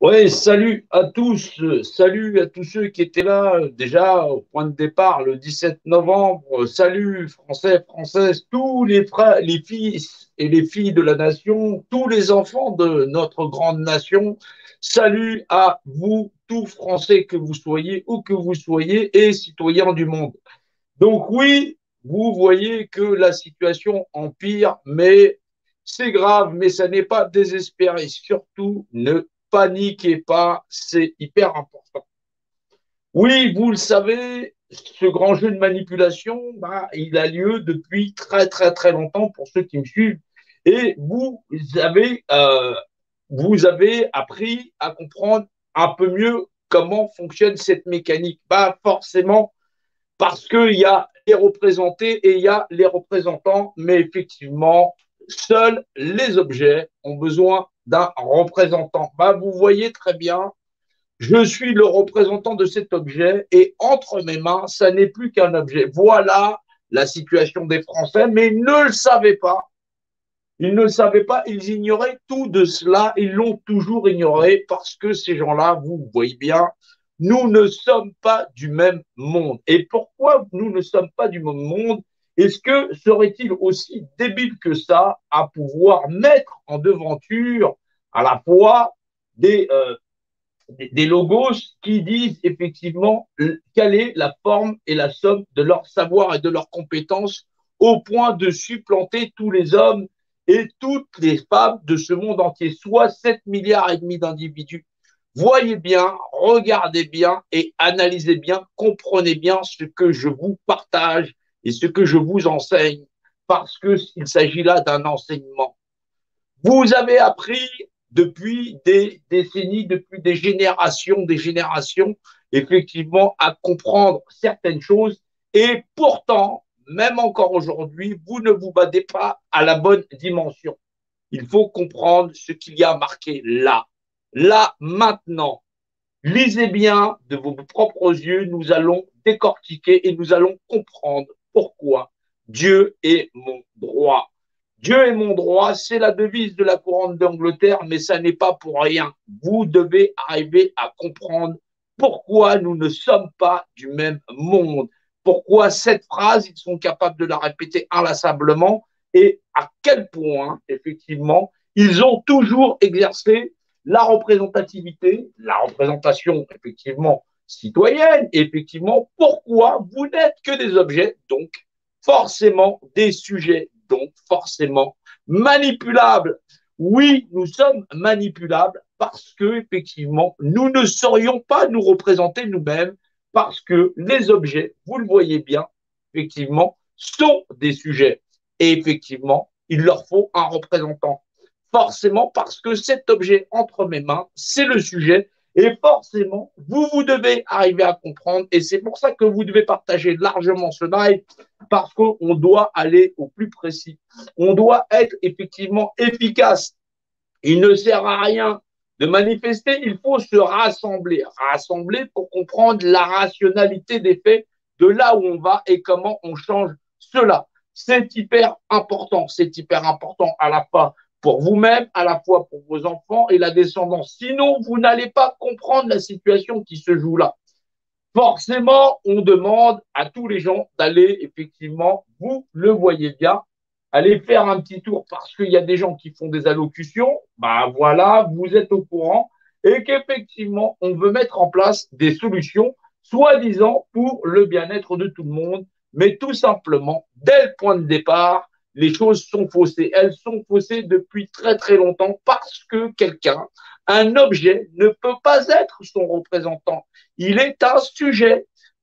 Oui, salut à tous ceux qui étaient là déjà au point de départ le 17 novembre. Salut Français, Françaises, tous les frères, les fils et les filles de la nation, tous les enfants de notre grande nation. Salut à vous, tous Français que vous soyez, où que vous soyez, et citoyens du monde. Donc oui, vous voyez que la situation empire, mais c'est grave, mais ça n'est pas désespéré. Surtout, ne paniquez pas, c'est hyper important. Oui, vous le savez, ce grand jeu de manipulation, il a lieu depuis très très très longtemps pour ceux qui me suivent. Et avez, euh, vous avez appris à comprendre un peu mieux comment fonctionne cette mécanique. Forcément, parce qu'il y a les représentés et il y a les représentants, mais effectivement, seuls les objets ont besoin d'un représentant. Vous voyez très bien, je suis le représentant de cet objet et entre mes mains, ça n'est plus qu'un objet. Voilà la situation des Français, mais ils ne le savaient pas. Ils ne le savaient pas, ils ignoraient tout de cela, ils l'ont toujours ignoré parce que ces gens-là, vous voyez bien, nous ne sommes pas du même monde. Et pourquoi nous ne sommes pas du même monde? Est-ce que serait-il aussi débile que ça à pouvoir mettre en devanture à la fois des, euh, des logos qui disent effectivement quelle est la forme et la somme de leur savoir et de leurs compétences au point de supplanter tous les hommes et toutes les femmes de ce monde entier, soit 7 milliards et demi d'individus. Voyez bien, regardez bien et analysez bien, comprenez bien ce que je vous partage et ce que je vous enseigne, parce qu'il s'agit là d'un enseignement. Vous avez appris depuis des décennies, depuis des générations, effectivement, à comprendre certaines choses. Et pourtant, même encore aujourd'hui, vous ne vous battez pas à la bonne dimension. Il faut comprendre ce qu'il y a marqué là. Là, maintenant. Lisez bien de vos propres yeux, nous allons décortiquer et nous allons comprendre pourquoi Dieu est mon droit. Dieu est mon droit, c'est la devise de la couronne d'Angleterre, mais ça n'est pas pour rien. Vous devez arriver à comprendre pourquoi nous ne sommes pas du même monde. Pourquoi cette phrase, ils sont capables de la répéter inlassablement et à quel point, effectivement, ils ont toujours exercé la représentativité, la représentation effectivement citoyenne, effectivement, pourquoi vous n'êtes que des objets, donc forcément des sujets, donc forcément manipulables. Oui, nous sommes manipulables parce que effectivement, nous ne saurions pas nous représenter nous-mêmes parce que les objets, vous le voyez bien, effectivement, sont des sujets. Et effectivement, il leur faut un représentant forcément parce que cet objet entre mes mains, c'est le sujet. Et forcément, vous devez arriver à comprendre. Et c'est pour ça que vous devez partager largement ce live, parce qu'on doit aller au plus précis. On doit être effectivement efficace. Il ne sert à rien de manifester, il faut se rassembler. Rassembler pour comprendre la rationalité des faits, de là où on va et comment on change cela. C'est hyper important. C'est hyper important à la fois pour vous-même, à la fois pour vos enfants et la descendance. Sinon, vous n'allez pas comprendre la situation qui se joue là. Forcément, on demande à tous les gens d'aller, effectivement, vous le voyez bien, aller faire un petit tour parce qu'il y a des gens qui font des allocutions. Voilà, vous êtes au courant et qu'effectivement, on veut mettre en place des solutions, soi-disant pour le bien-être de tout le monde, mais tout simplement, dès le point de départ, les choses sont faussées. Elles sont faussées depuis très très longtemps parce que quelqu'un, un objet, ne peut pas être son représentant. Il est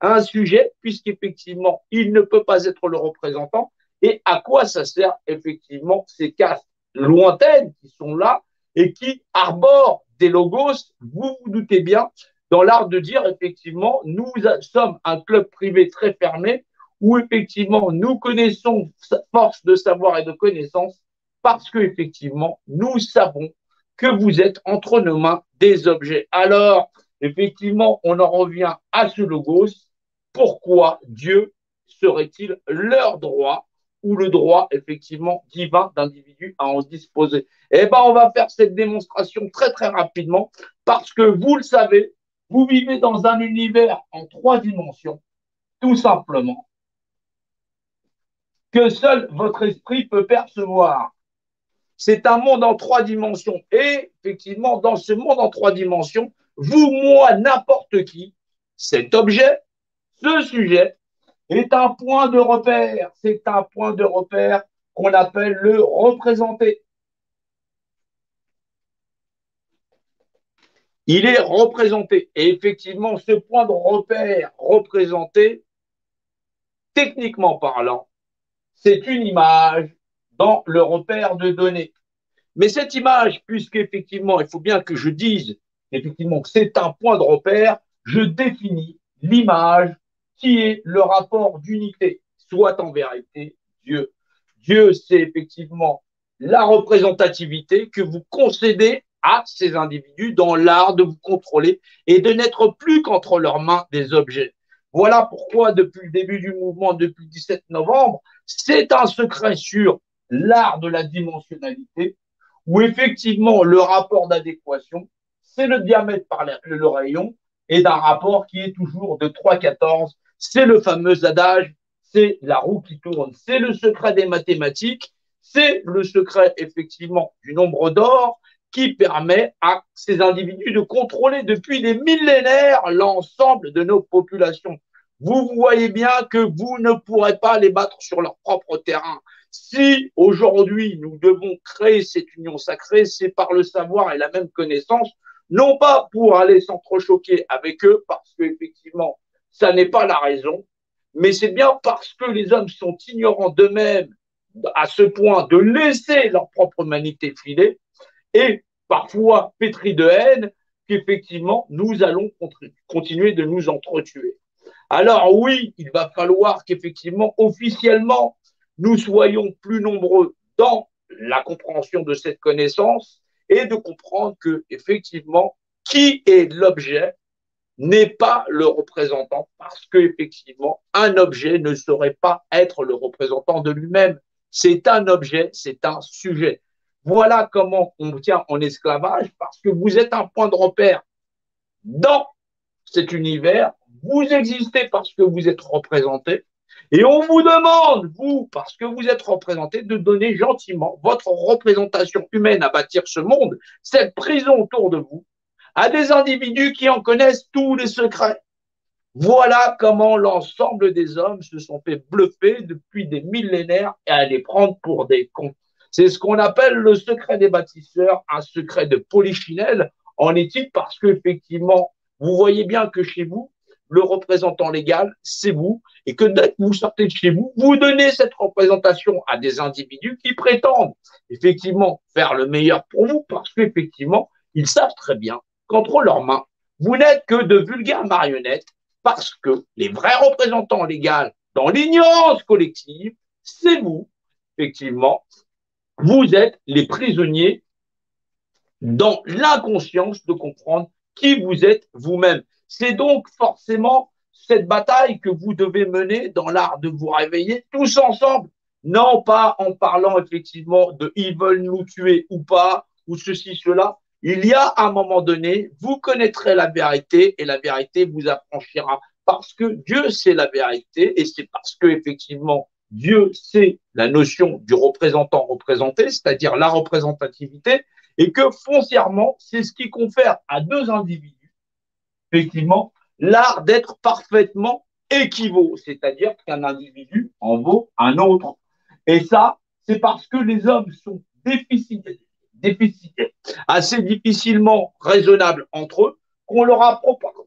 un sujet puisqu'effectivement, il ne peut pas être le représentant. Et à quoi ça sert effectivement ces castes lointaines qui sont là et qui arborent des logos, vous vous doutez bien, dans l'art de dire effectivement, nous sommes un club privé très fermé où effectivement nous connaissons force de savoir et de connaissance parce que effectivement nous savons que vous êtes entre nos mains des objets. Alors, effectivement, on en revient à ce logos. Pourquoi Dieu serait-il leur droit ou le droit, effectivement, divin d'individu à en se disposer? On va faire cette démonstration très, très rapidement Parce que vous le savez, vous vivez dans un univers en 3 dimensions, tout simplement, que seul votre esprit peut percevoir. C'est un monde en 3 dimensions. Et effectivement, dans ce monde en 3 dimensions, vous, moi, n'importe qui, cet objet, ce sujet, est un point de repère. C'est un point de repère qu'on appelle le représenté. Il est représenté. Et effectivement, ce point de repère représenté, techniquement parlant, c'est une image dans le repère de données. Mais cette image, puisqu'effectivement, il faut bien que je dise effectivement que c'est un point de repère, je définis l'image qui est le rapport d'unité, soit en vérité Dieu. Dieu, c'est effectivement la représentativité que vous concédez à ces individus dans l'art de vous contrôler et de n'être plus qu'entre leurs mains des objets. Voilà pourquoi, depuis le début du mouvement, depuis le 17 novembre, c'est un secret sur l'art de la dimensionnalité, où effectivement le rapport d'adéquation, c'est le diamètre par le rayon, et d'un rapport qui est toujours de 3,14. C'est le fameux adage, c'est la roue qui tourne, c'est le secret des mathématiques, c'est le secret effectivement du nombre d'or qui permet à ces individus de contrôler depuis des millénaires l'ensemble de nos populations. Vous voyez bien que vous ne pourrez pas les battre sur leur propre terrain. Si aujourd'hui nous devons créer cette union sacrée, c'est par le savoir et la même connaissance, non pas pour aller s'entrechoquer avec eux, parce qu'effectivement, ça n'est pas la raison, mais c'est bien parce que les hommes sont ignorants d'eux-mêmes à ce point de laisser leur propre humanité filer, et parfois pétris de haine, qu'effectivement, nous allons continuer de nous entretuer. Alors oui, il va falloir qu'effectivement, officiellement, nous soyons plus nombreux dans la compréhension de cette connaissance et de comprendre que, effectivement, qui est l'objet n'est pas le représentant, parce que effectivement, un objet ne saurait pas être le représentant de lui-même. C'est un objet, c'est un sujet. Voilà comment on tient en esclavage, parce que vous êtes un point de repère dans cet univers, vous existez parce que vous êtes représenté, et on vous demande, vous, parce que vous êtes représenté, de donner gentiment votre représentation humaine à bâtir ce monde, cette prison autour de vous, à des individus qui en connaissent tous les secrets. Voilà comment l'ensemble des hommes se sont fait bluffer depuis des millénaires et à les prendre pour des cons. C'est ce qu'on appelle le secret des bâtisseurs, un secret de polichinelle en éthique, parce qu'effectivement, vous voyez bien que chez vous, le représentant légal, c'est vous, et que dès que vous sortez de chez vous, vous donnez cette représentation à des individus qui prétendent effectivement faire le meilleur pour vous, parce qu'effectivement, ils savent très bien qu'entre leurs mains, vous n'êtes que de vulgaires marionnettes, parce que les vrais représentants légaux dans l'ignorance collective, c'est vous, effectivement, vous êtes les prisonniers dans l'inconscience de comprendre qui vous êtes vous-même. C'est donc forcément cette bataille que vous devez mener dans l'art de vous réveiller tous ensemble, non pas en parlant effectivement de ils veulent nous tuer ou pas, ou ceci, cela. Il y a un moment donné, vous connaîtrez la vérité et la vérité vous affranchira, parce que Dieu c'est la vérité, et c'est parce que effectivement Dieu c'est la notion du représentant représenté, c'est-à-dire la représentativité, et que foncièrement, c'est ce qui confère à deux individus, effectivement, l'art d'être parfaitement équivalent, c'est-à-dire qu'un individu en vaut un autre. Et ça, c'est parce que les hommes sont déficitaires, assez difficilement raisonnables entre eux, qu'on leur a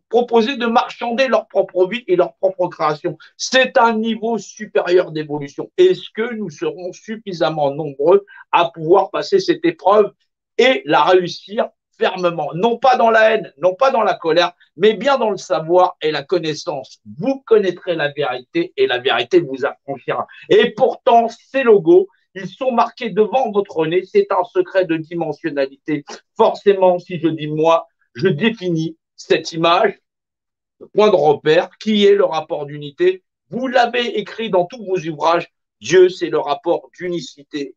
proposé de marchander leur propre vie et leur propre création. C'est un niveau supérieur d'évolution. Est-ce que nous serons suffisamment nombreux à pouvoir passer cette épreuve et la réussir fermement, non pas dans la haine, non pas dans la colère, mais bien dans le savoir et la connaissance. Vous connaîtrez la vérité et la vérité vous affranchira. Et pourtant, ces logos, ils sont marqués devant votre nez, c'est un secret de dimensionnalité. Forcément, si je dis moi, je définis cette image, le point de repère, qui est le rapport d'unité. Vous l'avez écrit dans tous vos ouvrages, Dieu, c'est le rapport d'unicité.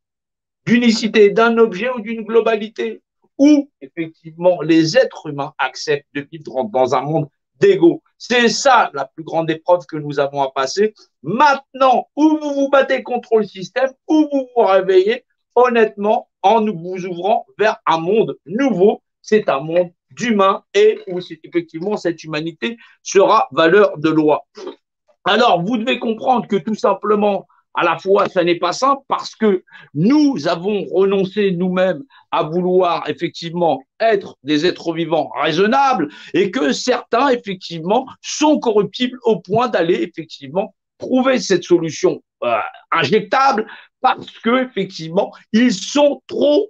D'unicité d'un objet ou d'une globalité. où effectivement les êtres humains acceptent de vivre dans un monde d'ego. C'est ça la plus grande épreuve que nous avons à passer. Maintenant, où vous vous battez contre le système, où vous vous réveillez, honnêtement, en vous ouvrant vers un monde nouveau, c'est un monde d'humains et où effectivement cette humanité sera valeur de loi. Alors, vous devez comprendre que tout simplement, à la fois, ça n'est pas simple parce que nous avons renoncé nous-mêmes à vouloir effectivement être des êtres vivants raisonnables et que certains, effectivement, sont corruptibles au point d'aller effectivement trouver cette solution injectable parce que effectivement, ils sont trop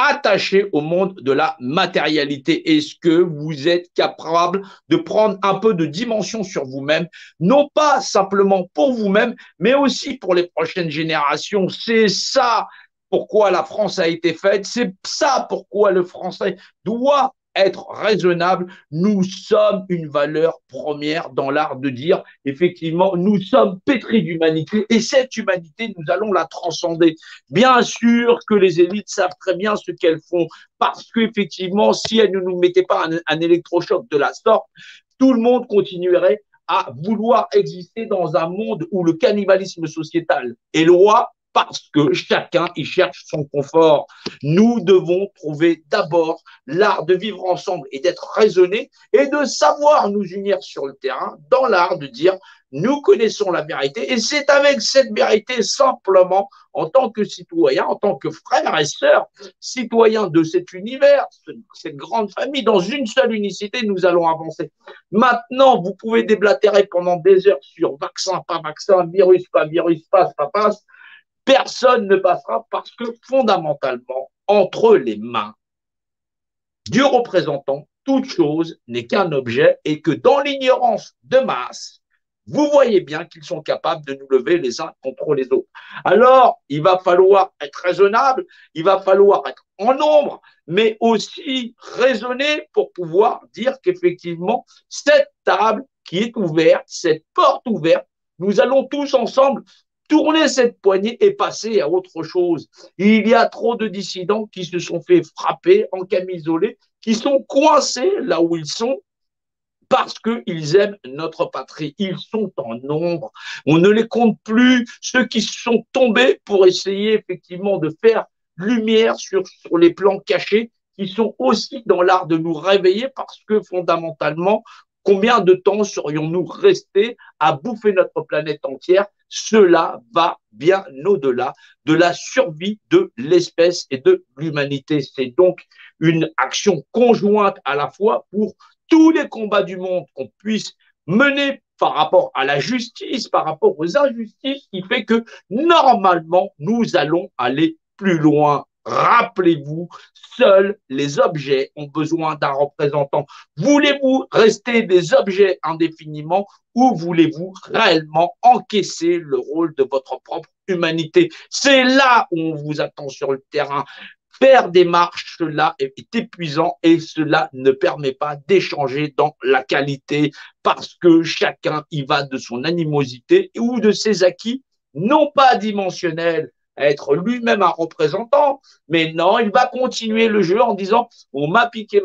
attaché au monde de la matérialité. Est-ce que vous êtes capable de prendre un peu de dimension sur vous-même, non pas simplement pour vous-même, mais aussi pour les prochaines générations? C'est ça pourquoi la France a été faite, c'est ça pourquoi le français doit être raisonnable. Nous sommes une valeur première dans l'art de dire, effectivement, nous sommes pétris d'humanité et cette humanité, nous allons la transcender. Bien sûr que les élites savent très bien ce qu'elles font parce qu'effectivement, si elles ne nous mettaient pas un électrochoc de la sorte, tout le monde continuerait à vouloir exister dans un monde où le cannibalisme sociétal est loi parce que chacun y cherche son confort. Nous devons trouver d'abord l'art de vivre ensemble et d'être raisonnés et de savoir nous unir sur le terrain dans l'art de dire nous connaissons la vérité et c'est avec cette vérité simplement en tant que citoyen, en tant que frères et sœurs, citoyens de cet univers, cette grande famille, dans une seule unicité, nous allons avancer. Maintenant, vous pouvez déblatérer pendant des heures sur vaccin, pas vaccin, virus, passe, pas passe. Personne ne passera parce que fondamentalement, entre les mains du représentant, toute chose n'est qu'un objet et que dans l'ignorance de masse, vous voyez bien qu'ils sont capables de nous lever les uns contre les autres. Alors, il va falloir être raisonnable, il va falloir être en nombre, mais aussi raisonner pour pouvoir dire qu'effectivement, cette table qui est ouverte, cette porte ouverte, nous allons tous ensemble tourner cette poignée et passer à autre chose. Il y a trop de dissidents qui se sont fait frapper en camisolé, qui sont coincés là où ils sont parce qu'ils aiment notre patrie. Ils sont en nombre. On ne les compte plus. Ceux qui sont tombés pour essayer effectivement de faire lumière sur les plans cachés, qui sont aussi dans l'art de nous réveiller parce que fondamentalement, combien de temps serions-nous restés à bouffer notre planète entière? Cela va bien au-delà de la survie de l'espèce et de l'humanité. C'est donc une action conjointe à la fois pour tous les combats du monde qu'on puisse mener par rapport à la justice, par rapport aux injustices, qui fait que normalement, nous allons aller plus loin. Rappelez-vous, seuls les objets ont besoin d'un représentant. Voulez-vous rester des objets indéfiniment ou voulez-vous réellement encaisser le rôle de votre propre humanité? C'est là où on vous attend sur le terrain. Faire des marches, cela est épuisant et cela ne permet pas d'échanger dans la qualité parce que chacun y va de son animosité ou de ses acquis, non pas dimensionnels, à être lui-même un représentant, mais non, il va continuer le jeu en disant on m'a piqué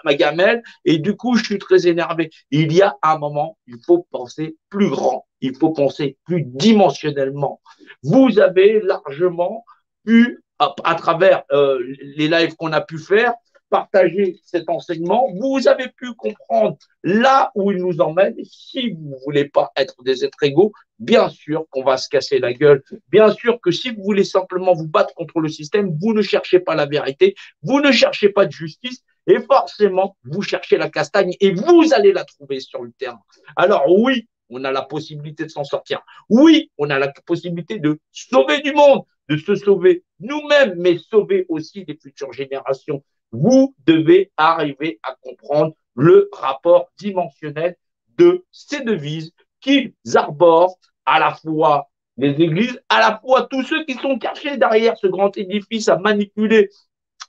ma gamelle et du coup je suis très énervé. Il y a un moment, il faut penser plus grand, il faut penser plus dimensionnellement. Vous avez largement pu à travers les lives qu'on a pu faire, partager cet enseignement, vous avez pu comprendre là où il nous emmène. Si vous ne voulez pas être des êtres égaux, bien sûr qu'on va se casser la gueule. Bien sûr que si vous voulez simplement vous battre contre le système, vous ne cherchez pas la vérité, vous ne cherchez pas de justice, et forcément, vous cherchez la castagne et vous allez la trouver sur le terrain. Alors oui, on a la possibilité de s'en sortir. Oui, on a la possibilité de sauver du monde, de se sauver nous-mêmes, mais sauver aussi les futures générations. Vous devez arriver à comprendre le rapport dimensionnel de ces devises qu'ils arborent à la fois les églises, à la fois tous ceux qui sont cachés derrière ce grand édifice à manipuler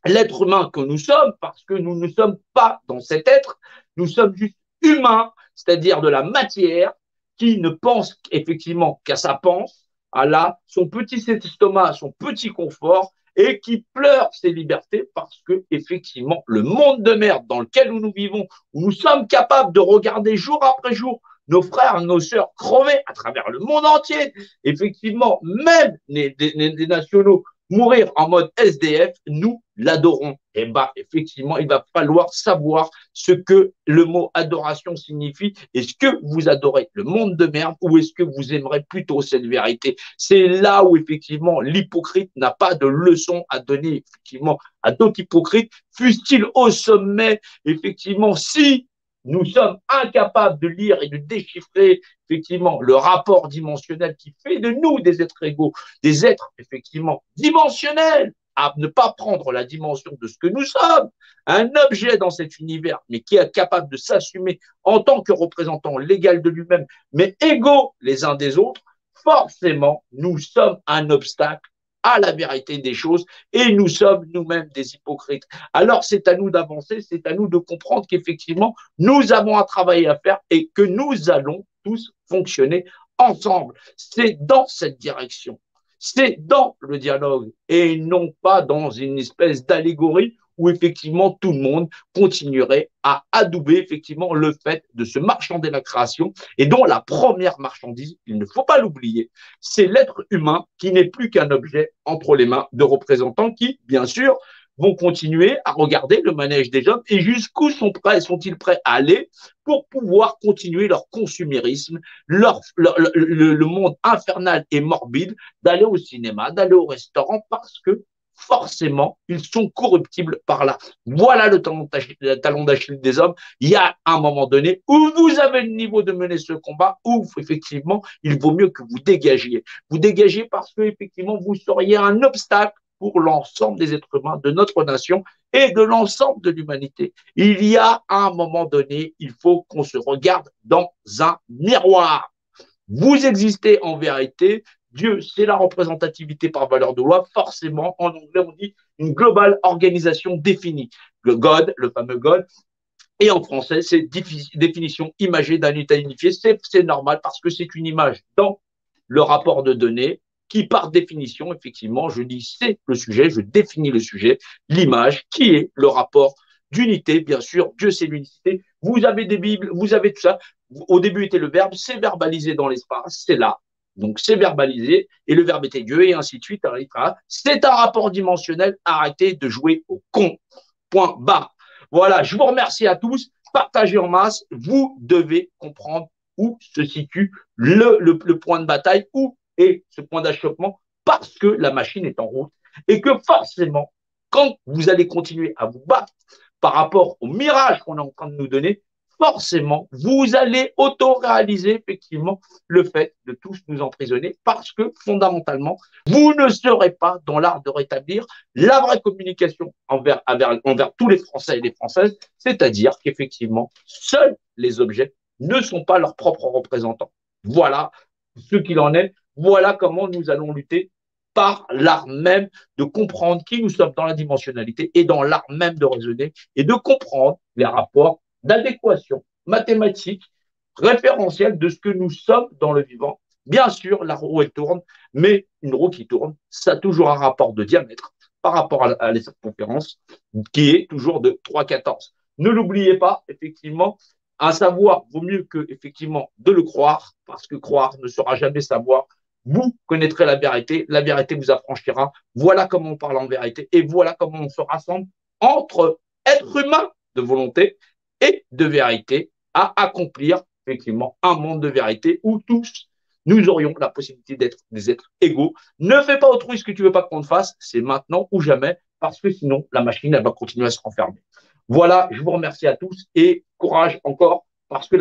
l'être humain que nous sommes, parce que nous ne sommes pas dans cet être, nous sommes juste humains, c'est-à-dire de la matière qui ne pense effectivement qu'à sa panse, à son petit estomac, son petit confort, et qui pleure ses libertés parce que, effectivement, le monde de merde dans lequel nous vivons, où nous sommes capables de regarder jour après jour nos frères, nos sœurs crever à travers le monde entier, effectivement, même des nationaux mourir en mode SDF, nous l'adorons. Et bah, effectivement, il va falloir savoir ce que le mot adoration signifie. Est-ce que vous adorez le monde de merde ou est-ce que vous aimerez plutôt cette vérité? C'est là où, effectivement, l'hypocrite n'a pas de leçon à donner, effectivement, à d'autres hypocrites, fussent-ils au sommet, effectivement, si nous sommes incapables de lire et de déchiffrer, effectivement, le rapport dimensionnel qui fait de nous des êtres égaux, des êtres, effectivement, dimensionnels, à ne pas prendre la dimension de ce que nous sommes, un objet dans cet univers, mais qui est capable de s'assumer en tant que représentant légal de lui-même, mais égaux les uns des autres, forcément, nous sommes un obstacle à la vérité des choses et nous sommes nous-mêmes des hypocrites. Alors, c'est à nous d'avancer, c'est à nous de comprendre qu'effectivement, nous avons un travail à faire et que nous allons tous fonctionner ensemble. C'est dans cette direction. C'est dans le dialogue et non pas dans une espèce d'allégorie où effectivement tout le monde continuerait à adouber effectivement le fait de se marchander la création et dont la première marchandise, il ne faut pas l'oublier, c'est l'être humain qui n'est plus qu'un objet entre les mains de représentants qui, bien sûr, vont continuer à regarder le manège des hommes et jusqu'où sont-ils prêts à aller pour pouvoir continuer leur consumérisme, le monde infernal et morbide d'aller au cinéma, d'aller au restaurant parce que forcément, ils sont corruptibles par là. Voilà le talon d'Achille des hommes. Il y a un moment donné où vous avez le niveau de mener ce combat, où effectivement, il vaut mieux que vous dégagiez. Vous dégagez parce que effectivement, vous seriez un obstacle pour l'ensemble des êtres humains de notre nation et de l'ensemble de l'humanité. Il y a un moment donné, il faut qu'on se regarde dans un miroir. Vous existez en vérité. Dieu, c'est la représentativité par valeur de loi. Forcément, en anglais, on dit une global organisation définie. Le God, le fameux God. Et en français, c'est définition imagée d'un état unifié. C'est normal parce que c'est une image dans le rapport de données qui, par définition, effectivement, je dis c'est le sujet, je définis le sujet, l'image, qui est le rapport d'unité, bien sûr, Dieu c'est l'unicité. Vous avez des Bibles, vous avez tout ça. Au début était le verbe, c'est verbalisé dans l'espace, c'est là. Donc c'est verbalisé, et le verbe était Dieu, et ainsi de suite. C'est un rapport dimensionnel, arrêtez de jouer au con. Point barre. Voilà, je vous remercie à tous, partagez en masse, vous devez comprendre où se situe le point de bataille, où est ce point d'achoppement, parce que la machine est en route, et que forcément, quand vous allez continuer à vous battre par rapport au mirage qu'on est en train de nous donner, forcément, vous allez auto-réaliser effectivement le fait de tous nous emprisonner parce que fondamentalement, vous ne serez pas dans l'art de rétablir la vraie communication envers tous les Français et les Françaises, c'est-à-dire qu'effectivement, seuls les objets ne sont pas leurs propres représentants. Voilà ce qu'il en est. Voilà comment nous allons lutter par l'art même de comprendre qui nous sommes dans la dimensionnalité et dans l'art même de raisonner et de comprendre les rapports d'adéquation mathématique, référentielle de ce que nous sommes dans le vivant. Bien sûr, la roue, elle tourne, mais une roue qui tourne, ça a toujours un rapport de diamètre par rapport à la circonférence qui est toujours de 3,14. Ne l'oubliez pas, effectivement, un savoir vaut mieux que, effectivement, de le croire, parce que croire ne sera jamais savoir. Vous connaîtrez la vérité vous affranchira. Voilà comment on parle en vérité et voilà comment on se rassemble entre êtres humains de volonté et de vérité à accomplir effectivement un monde de vérité où tous nous aurions la possibilité d'être des êtres égaux. Ne fais pas autrui ce que tu veux pas qu'on te fasse, c'est maintenant ou jamais, parce que sinon la machine elle va continuer à se renfermer. Voilà, je vous remercie à tous et courage encore parce que la